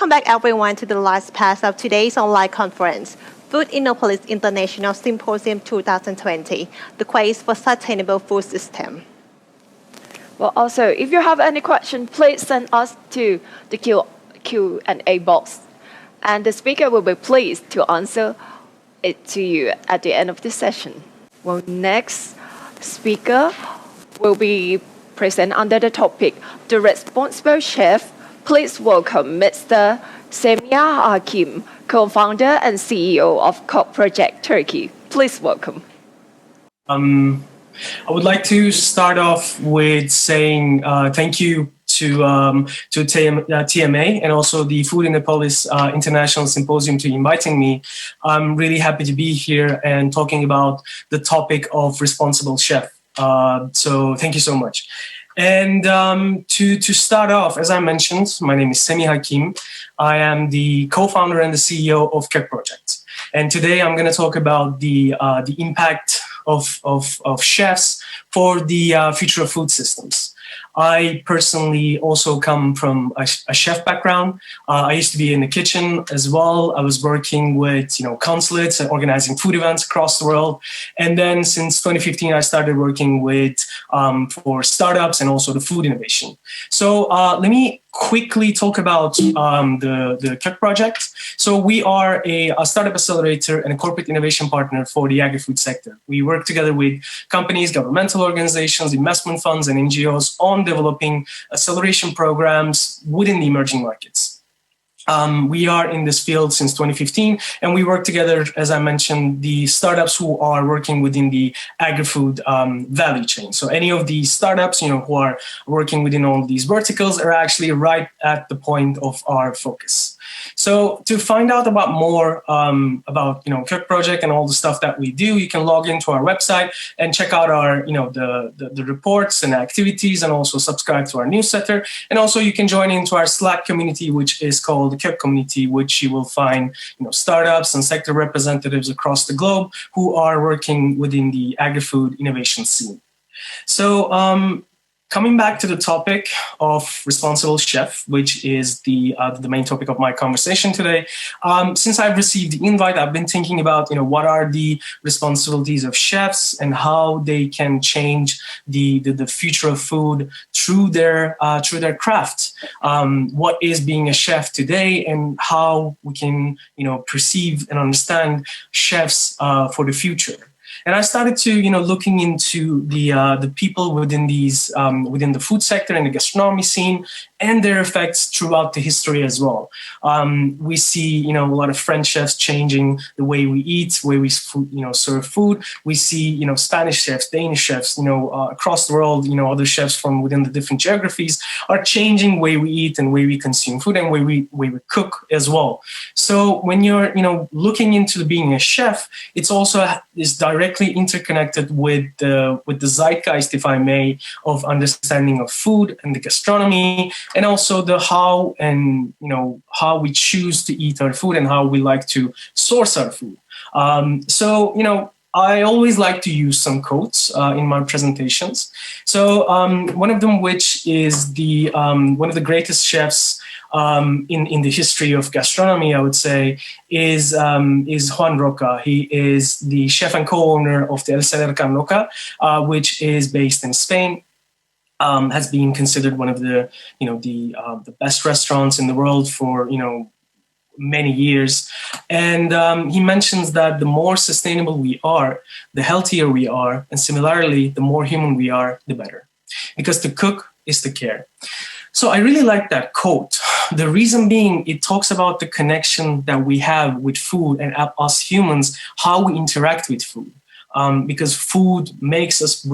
Welcome back everyone to the last part of today's online conference, Food Innopolis International Symposium 2020, the quest for sustainable food system. Well, also, if you have any question, please send us to the Q&A box, and the speaker will be pleased to answer it to you at the end of the session. Well, next speaker will be present under the topic, The Responsible Chef. Please welcome Mr. Semih Hakim, co-founder and CEO of Projekt Turkey. Please welcome. I would like to start off with saying thank you to TMA and also the Food Innopolis International Symposium to inviting me. I'm really happy to be here and talking about the topic of responsible chef. So thank you so much. And to start off, as I mentioned, my name is Semih Hakim. I am the co-founder and the CEO of Projekt. And today I'm going to talk about the impact of chefs for the future of food systems. I personally also come from a chef background. I used to be in the kitchen as well. I was working with consulates and organizing food events across the world. And then since 2015, I started working with for startups and also the food innovation. So let me quickly talk about the Projekt. So we are a startup accelerator and a corporate innovation partner for the agri-food sector. We work together with companies, governmental organizations, investment funds, and NGOs on developing acceleration programs within the emerging markets. We are in this field since 2015, and we work together, as I mentioned, the startups who are working within the agri-food value chain. So any of these startups, who are working within all these verticals are actually right at the point of our focus. So to find out about more about Projekt and all the stuff that we do, you can log into our website and check out our the reports and activities, and also subscribe to our newsletter. And also you can join into our Slack community, which is called the KEP community, which you will find startups and sector representatives across the globe who are working within the agri-food innovation scene. So coming back to the topic of responsible chef, which is the main topic of my conversation today. Since I've received the invite, I've been thinking about what are the responsibilities of chefs and how they can change the future of food through their craft. What is being a chef today, and how we can perceive and understand chefs for the future. And I started to, looking into the people within these within the food sector and the gastronomy scene, and their effects throughout the history as well. We see, a lot of French chefs changing the way we eat, way we serve food. We see, Spanish chefs, Danish chefs, across the world, other chefs from within the different geographies are changing way we eat and way we consume food and way we cook as well. So when you're, looking into being a chef, it's also is directly interconnected with the zeitgeist, if I may, of understanding of food and the gastronomy, and also the how and how we choose to eat our food and how we like to source our food. I always like to use some quotes in my presentations. So one of them, which is the one of the greatest chefs in the history of gastronomy, I would say, is Juan Roca. He is the chef and co-owner of the El Celler Can Roca, which is based in Spain. Has been considered one of the best restaurants in the world for many years. And he mentions that the more sustainable we are, the healthier we are, and similarly, the more human we are, the better. Because to cook is to care. So I really like that quote. The reason being, it talks about the connection that we have with food and us humans, how we interact with food. Because food makes us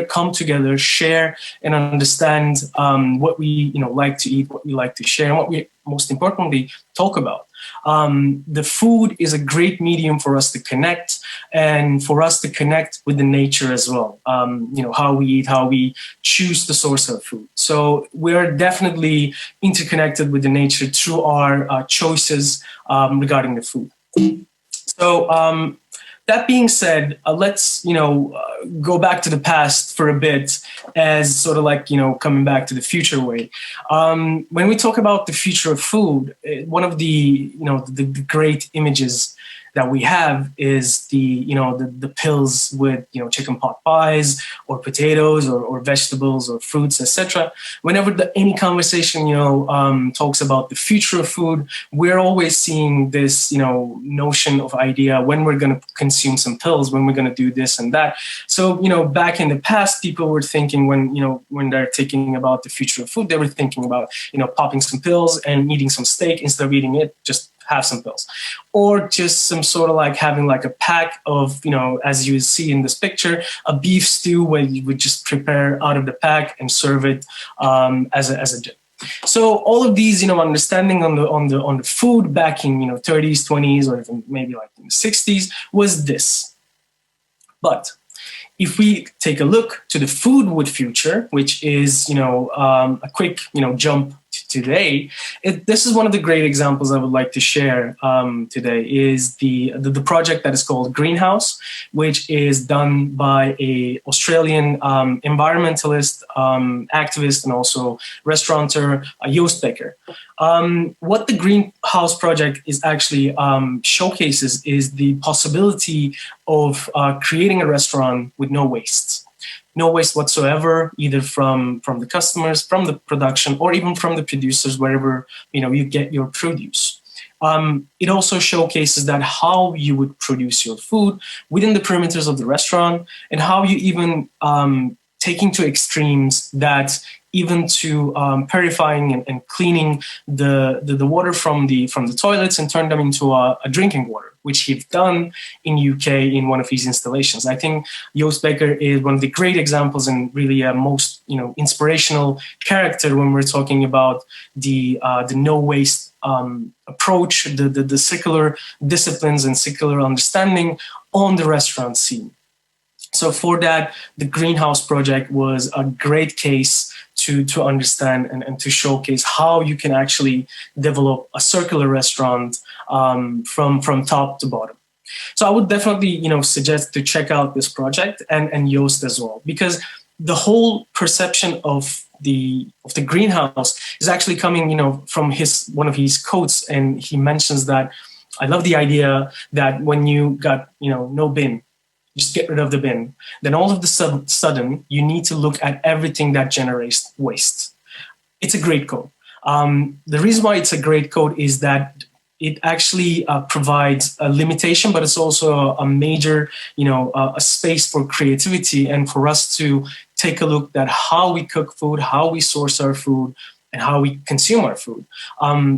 come together, share, and understand what we like to eat, what we like to share, and what we most importantly talk about. The food is a great medium for us to connect, and for us to connect with the nature as well. How we eat, how we choose the source of food. So we're definitely interconnected with the nature through our choices regarding the food. So that being said, let's go back to the past for a bit, as sort of like coming back to the future way. When we talk about the future of food, one of the the great images that we have is the pills with chicken pot pies or potatoes or vegetables or fruits, etc. Whenever any conversation talks about the future of food, we're always seeing this notion of idea when we're going to consume some pills, when we're going to do this and that. So back in the past, people were thinking when they're thinking about the future of food, they were thinking about popping some pills and eating some steak instead of eating it. Just have some pills, or just some sort of like having like a pack of, as you see in this picture, a beef stew where you would just prepare out of the pack and serve it as a dip. So all of these, understanding on the food back in 30s, 20s, or even maybe like in the 60s was this. But if we take a look to the food with future, which is a quick jump today, this is one of the great examples I would like to share today, is the project that is called Greenhouse, which is done by a Australian environmentalist, activist, and also restaurateur, Joost Becker. What the Greenhouse project is actually showcases is the possibility of creating a restaurant with no waste. No waste whatsoever, either from the customers, from the production, or even from the producers, wherever you get your produce. It also showcases that how you would produce your food within the perimeters of the restaurant, and how you even taking to extremes that even to purifying and cleaning the water from the toilets and turn them into a drinking water, which he's done in UK in one of his installations. I think Joost Becker is one of the great examples and really a most inspirational character when we're talking about the no waste approach, the secular disciplines and secular understanding on the restaurant scene. So for that, the Greenhouse project was a great case to understand and to showcase how you can actually develop a circular restaurant from top to bottom. So I would definitely suggest to check out this project and Joost as well, because the whole perception of the greenhouse is actually coming from one of his quotes, and he mentions that I love the idea that when you got no bin, just get rid of the bin. Then all of the sudden, you need to look at everything that generates waste. It's a great code. The reason why it's a great code is that it actually provides a limitation, but it's also a major, a space for creativity and for us to take a look at how we cook food, how we source our food, and how we consume our food.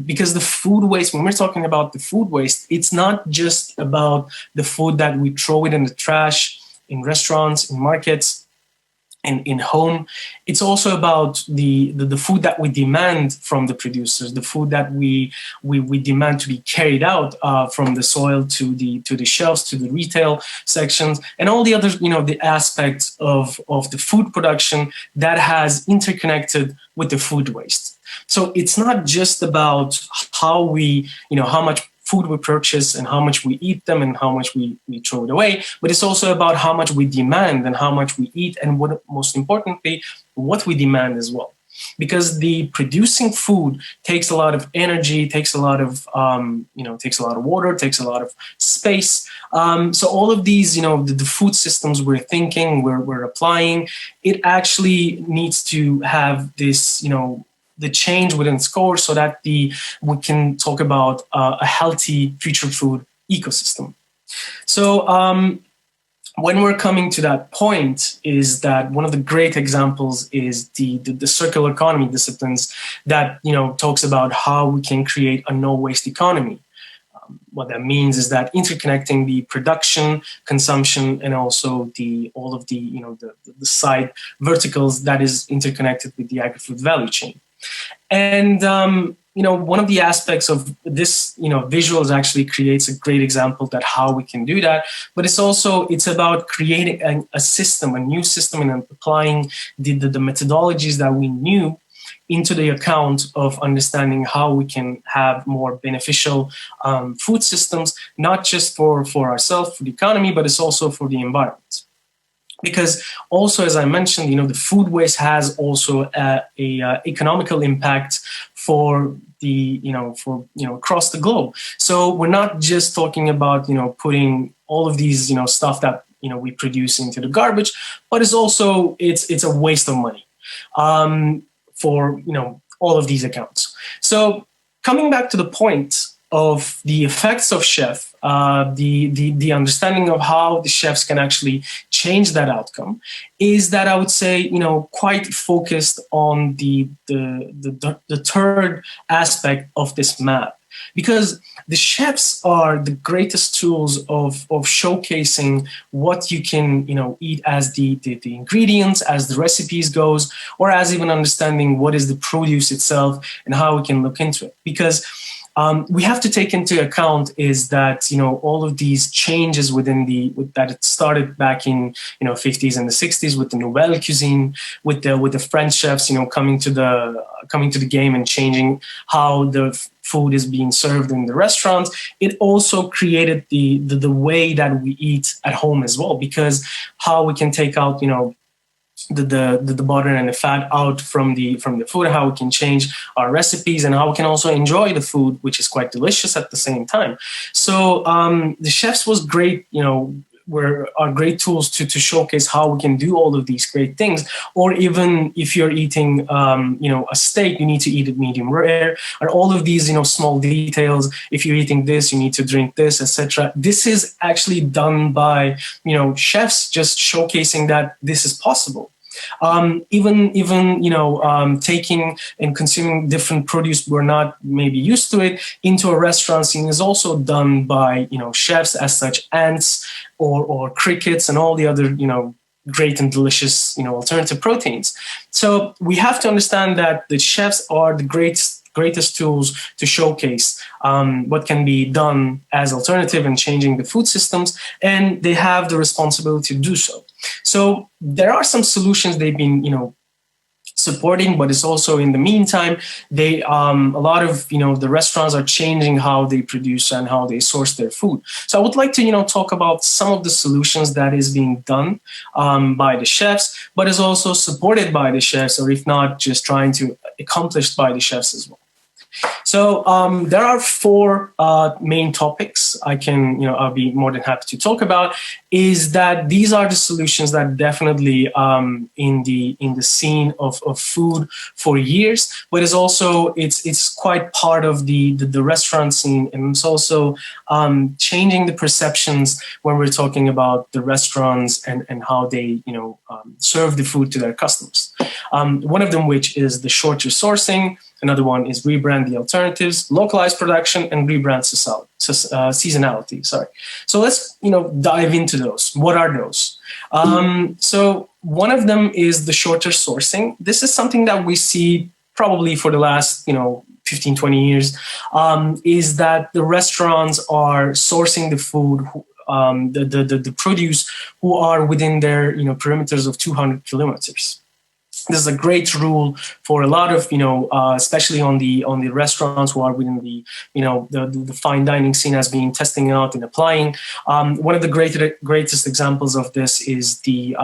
Because the food waste, when we're talking about the food waste, it's not just about the food that we throw it in the trash, in restaurants, in markets, and in home. It's also about the food that we demand from the producers, the food that we demand to be carried out from the soil to the shelves, to the retail sections, and all the other, the aspects of the food production that has interconnected with the food waste. So it's not just about how we, how much food we purchase and how much we eat them and how much we throw it away, but it's also about how much we demand and how much we eat, and what, most importantly, what we demand as well. Because the producing food takes a lot of energy, takes a lot of, takes a lot of water, takes a lot of space. So all of these, the food systems we're thinking, we're applying, it actually needs to have this, the change within score so that we can talk about a healthy future food ecosystem. So when we're coming to that point, is that one of the great examples is the circular economy disciplines that talks about how we can create a no waste economy. What that means is that interconnecting the production, consumption, and also all of the side verticals that is interconnected with the agri-food value chain. And one of the aspects of this visuals actually creates a great example that how we can do that, but it's about creating a system, a new system, and applying the methodologies that we knew into the account of understanding how we can have more beneficial food systems, not just for ourselves, for the economy, but it's also for the environment. Because also, as I mentioned, the food waste has also a economical impact for the, across the globe. So we're not just talking about, putting all of these, stuff that, we produce into the garbage, but it's also, it's a waste of money for, all of these accounts. So coming back to the point of the effects of chef, the understanding of how the chefs can actually change that outcome, is that I would say, quite focused on the third aspect of this map, because the chefs are the greatest tools of showcasing what you can, eat as the ingredients, as the recipes goes, or as even understanding what is the produce itself and how we can look into it. Because we have to take into account is that, all of these changes that it started back in, 50s and the 60s with the Nouvelle Cuisine, with the French chefs, coming to the game and changing how the food is being served in the restaurants. It also created the way that we eat at home as well, because how we can take out, the butter and the fat out from the food, how we can change our recipes, and how we can also enjoy the food, which is quite delicious at the same time. So the chefs was great, are great tools to showcase how we can do all of these great things. Or even if you're eating, a steak, you need to eat it medium rare, or all of these, small details. If you're eating this, you need to drink this, etc. This is actually done by, chefs, just showcasing that this is possible. Even taking and consuming different produce we're not maybe used to it into a restaurant scene is also done by chefs as such, ants or crickets and all the other great and delicious alternative proteins. So we have to understand that the chefs are the greatest tools to showcase what can be done as alternative and changing the food systems, and they have the responsibility to do so. So there are some solutions they've been, supporting, but it's also in the meantime, they a lot of the restaurants are changing how they produce and how they source their food. So I would like to talk about some of the solutions that is being done by the chefs, but is also supported by the chefs, or if not, just trying to accomplish by the chefs as well. So there are four main topics I'll be more than happy to talk about. Is that these are the solutions that definitely in the scene of food for years, but it's quite part of the restaurant scene, and it's also changing the perceptions when we're talking about the restaurants and how they serve the food to their customers. One of them, which is the shorter sourcing. Another one is Rebranding Alternatives, Localized Production, and Rebranding Seasonality. Sorry. So let's dive into those. What are those? So one of them is the shorter sourcing. This is something that we see probably for the last 15, 20 years. Is that the restaurants are sourcing the food, the produce, who are within their perimeters of 200 kilometers. This is a great rule for a lot of, especially on the restaurants who are within the fine dining scene as being testing out and applying. One of the greatest examples of this is the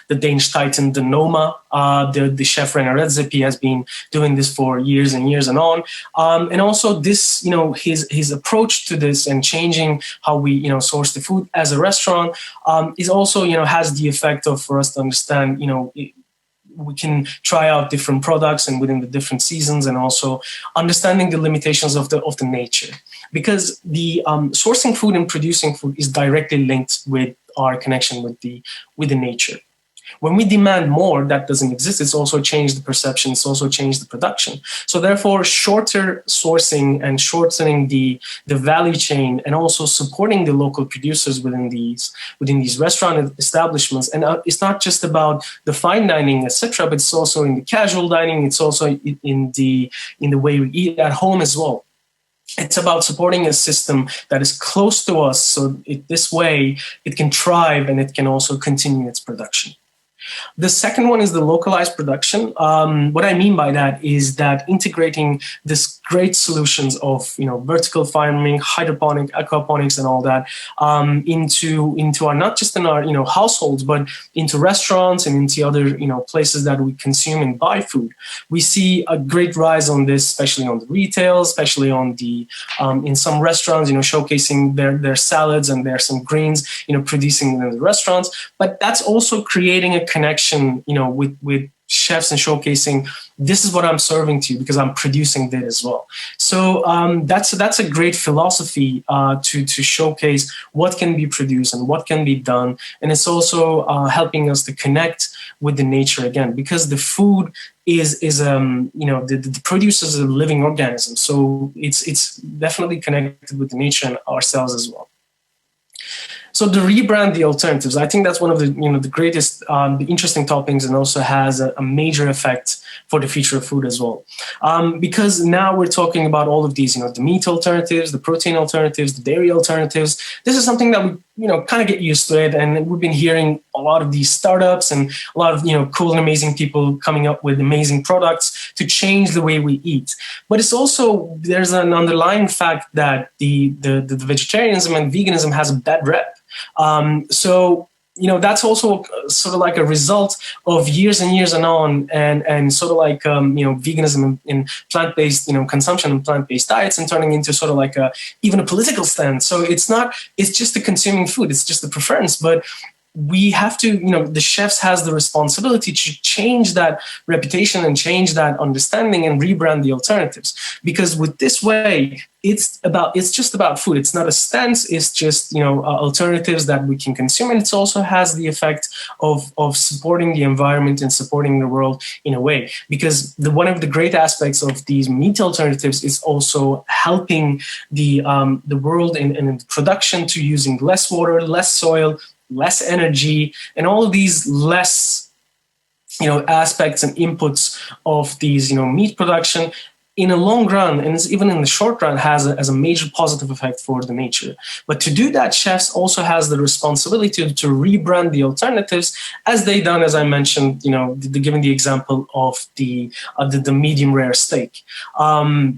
Danish titan, the Noma. The chef René Redzepi has been doing this for years and years and on. And also this, his approach to this and changing how we, source the food as a restaurant is also, has the effect of for us to understand, we can try out different products and within the different seasons, and also understanding the limitations of the nature, because the sourcing food and producing food is directly linked with our connection with the nature. When we demand more that doesn't exist, it's also changed the perception, it's also changed the production. So therefore, shorter sourcing and shortening the value chain, and also supporting the local producers within these restaurant establishments. And it's not just about the fine dining, etc., but it's also in the casual dining. It's also in the way we eat at home as well. It's about supporting a system that is close to us, so this way it can thrive and it can also continue its production. The second one is the localized production. What I mean by that is that integrating this great solutions of vertical farming, hydroponic, aquaponics, and all that into our, not just in our households, but into restaurants and into other places that we consume and buy food. We see a great rise on this, especially on the retail, especially on the in some restaurants, showcasing their salads and their some greens, producing in the restaurants. But that's also creating a connection, with chefs and showcasing this is what I'm serving to you because I'm producing that as well. So that's a great philosophy to showcase what can be produced and what can be done, and it's also helping us to connect with the nature again, because the food is the produce is a living organism, so it's definitely connected with the nature and ourselves as well. So the rebrand the alternatives, I think that's one of the the greatest, the interesting topics, and also has a major effect for the future of food as well. Because now we're talking about all of these, the meat alternatives, the protein alternatives, the dairy alternatives. This is something that we kind of get used to it, and we've been hearing a lot of these startups and a lot of cool and amazing people coming up with amazing products to change the way we eat. But it's also, there's an underlying fact that the vegetarianism and veganism has a bad rep. So that's also sort of like a result of years and years and sort of like veganism in plant-based consumption and plant-based diets, and turning into sort of like even a political stand. So it's just the consuming food, it's just the preference, but we have to, the chefs has the responsibility to change that reputation and change that understanding and rebrand the alternatives. Because with this way, it's just about food. It's not a stance. It's just, alternatives that we can consume. And it also has the effect of supporting the environment and supporting the world in a way. Because one of the great aspects of these meat alternatives is also helping the world in production to using less water, less soil, less energy, and all of these less, aspects and inputs of these, meat production in a long run, and even in the short run, has a major positive effect for the nature. But to do that, chefs also has the responsibility to rebrand the alternatives, as they done, as I mentioned, given the example of the medium rare steak,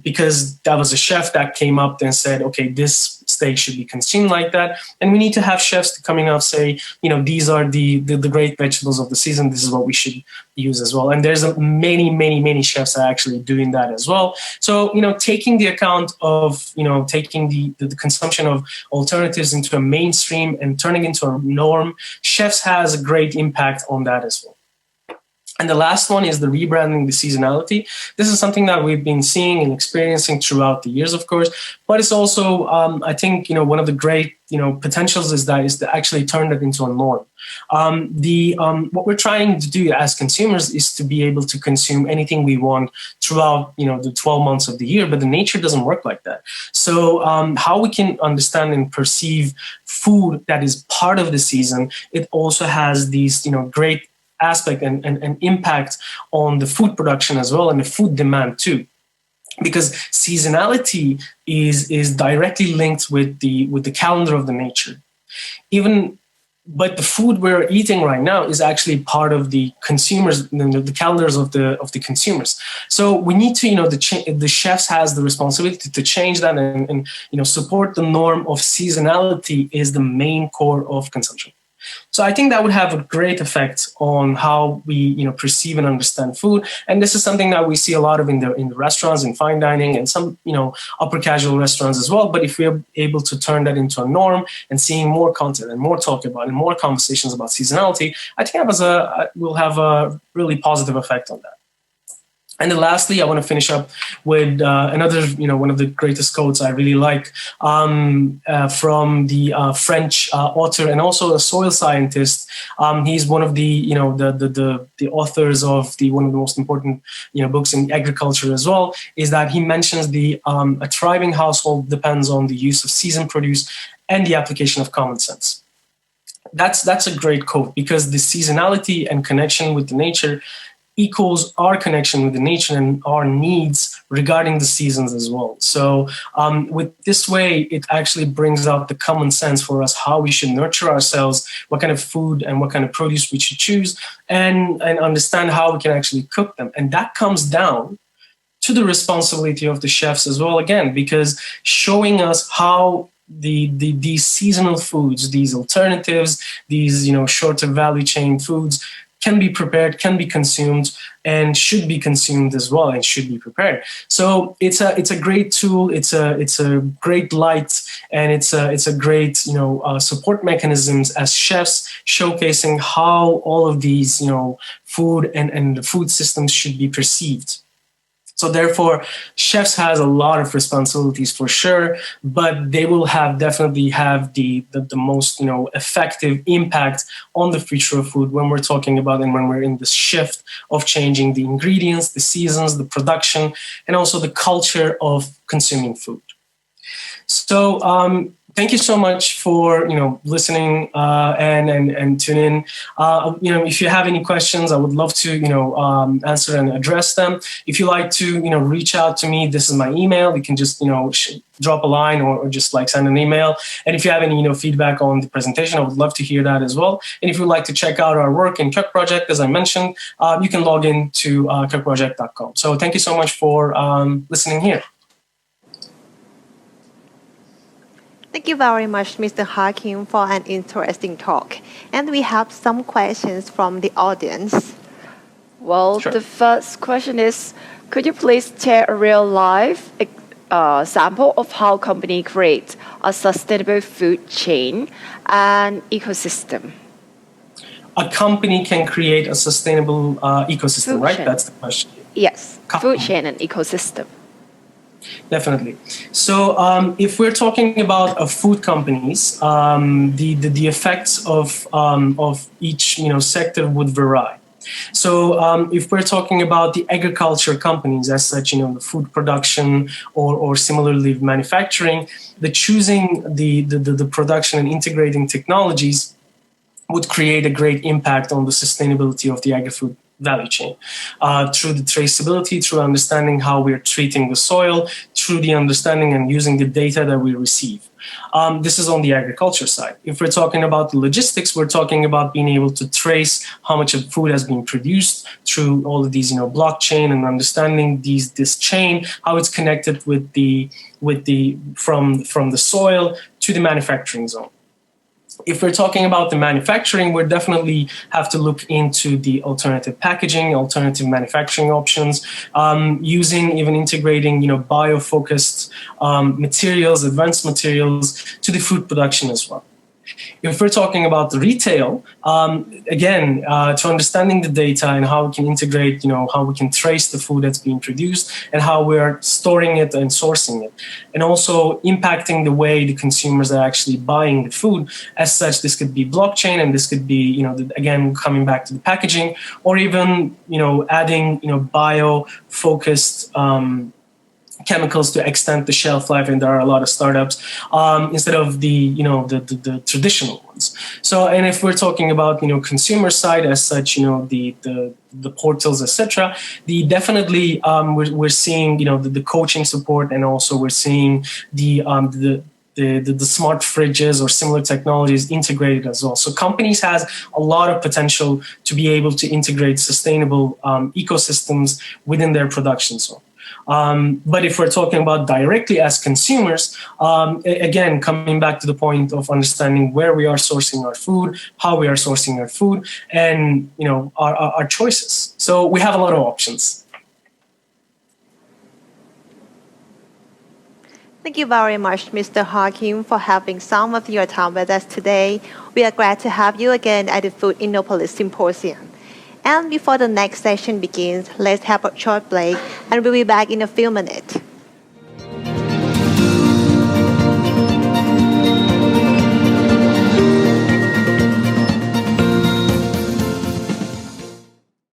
because that was a chef that came up and said, okay, this steak should be consumed like that, and we need to have chefs coming up say, these are the great vegetables of the season. This is what we should use as well. And there's many chefs are actually doing that as well. So taking the account of taking the consumption of alternatives into a mainstream and turning into a norm, chefs has a great impact on that as well. And the last one is the rebranding the seasonality. This is something that we've been seeing and experiencing throughout the years, of course, but it's also, I think, one of the great, potentials is to actually turn that into a norm. What we're trying to do as consumers is to be able to consume anything we want throughout, the 12 months of the year, but the nature doesn't work like that. So how we can understand and perceive food that is part of the season, it also has these, great aspect and impact on the food production as well, and the food demand too, because seasonality is directly linked with the calendar of the nature. But the food we're eating right now is actually part of the consumers, the calendars of the consumers. So we need to, the chefs has the responsibility to change that and support the norm of seasonality is the main core of consumption. So I think that would have a great effect on how we, perceive and understand food. And this is something that we see a lot of in the restaurants, in fine dining, and some, upper casual restaurants as well. But if we're able to turn that into a norm and seeing more content and more talk about and more conversations about seasonality, I think that will have a really positive effect on that. And then lastly, I want to finish up with another, one of the greatest quotes I really like from the French author and also a soil scientist. He's one of the, the authors of one of the most important, books in agriculture as well, is that he mentions a thriving household depends on the use of seasoned produce and the application of common sense. That's a great quote, because the seasonality and connection with the nature equals our connection with the nature and our needs regarding the seasons as well. So with this way, it actually brings out the common sense for us how we should nurture ourselves, what kind of food and what kind of produce we should choose, and understand how we can actually cook them. And that comes down to the responsibility of the chefs as well, again, because showing us how these seasonal foods, these alternatives, these shorter value chain foods can be prepared, can be consumed, and should be consumed as well, and should be prepared. So it's a great tool. It's a great light, and it's a great support mechanisms as chefs, showcasing how all of these food and the food systems should be perceived. So therefore, chefs has a lot of responsibilities for sure, but they will definitely have the most effective impact on the future of food when we're talking about and when we're in this shift of changing the ingredients, the seasons, the production, and also the culture of consuming food. So thank you so much for listening and tune in. If you have any questions, I would love to answer and address them. If you like to reach out to me, this is my email. You can just drop a line or just send an email. And if you have any feedback on the presentation, I would love to hear that as well. And if you'd like to check out our work in Projekt, as I mentioned, you can log in to cookproject.com. So thank you so much for listening here. Thank you very much, Mr. Hakim, for an interesting talk. And we have some questions from the audience. Well, Sure. The first question is, could you please share a real-life example of how company creates a sustainable food chain and ecosystem? A company can create a sustainable ecosystem, Food right? chain. That's the question. Yes, Co- food chain and ecosystem. Definitely. So if we're talking about food companies, the effects of each sector would vary. So if we're talking about the agriculture companies as such, the food production or similarly manufacturing, the choosing the production and integrating technologies would create a great impact on the sustainability of the agri-food value chain through the traceability, through understanding how we're treating the soil, through the understanding and using the data that we receive. This is on the agriculture side. If we're talking about the logistics, we're talking about being able to trace how much of food has been produced through all of these, blockchain, and understanding this chain, how it's connected with the from the soil to the manufacturing zone. If we're talking about the manufacturing, we definitely have to look into the alternative packaging, alternative manufacturing options, using even integrating, bio-focused materials, advanced materials to the food production as well. If we're talking about the retail, again, to understanding the data and how we can integrate, how we can trace the food that's being produced and how we're storing it and sourcing it, and also impacting the way the consumers are actually buying the food. As such, this could be blockchain, and this could be, again, coming back to the packaging, or even, adding, bio-focused chemicals to extend the shelf life, and there are a lot of startups instead of the traditional ones. So, and if we're talking about consumer side as such, the portals, etc., definitely we're seeing the coaching support, and also we're seeing the smart fridges or similar technologies integrated as well. So companies has a lot of potential to be able to integrate sustainable ecosystems within their production zone. But if we're talking about directly as consumers, again, coming back to the point of understanding where we are sourcing our food, how we are sourcing our food, and our choices. So we have a lot of options. Thank you very much, Mr. Hakim, for having some of your time with us today. We are glad to have you again at the Food Innopolis Symposium. And before the next session begins, let's have a short break, and we'll be back in a few minutes.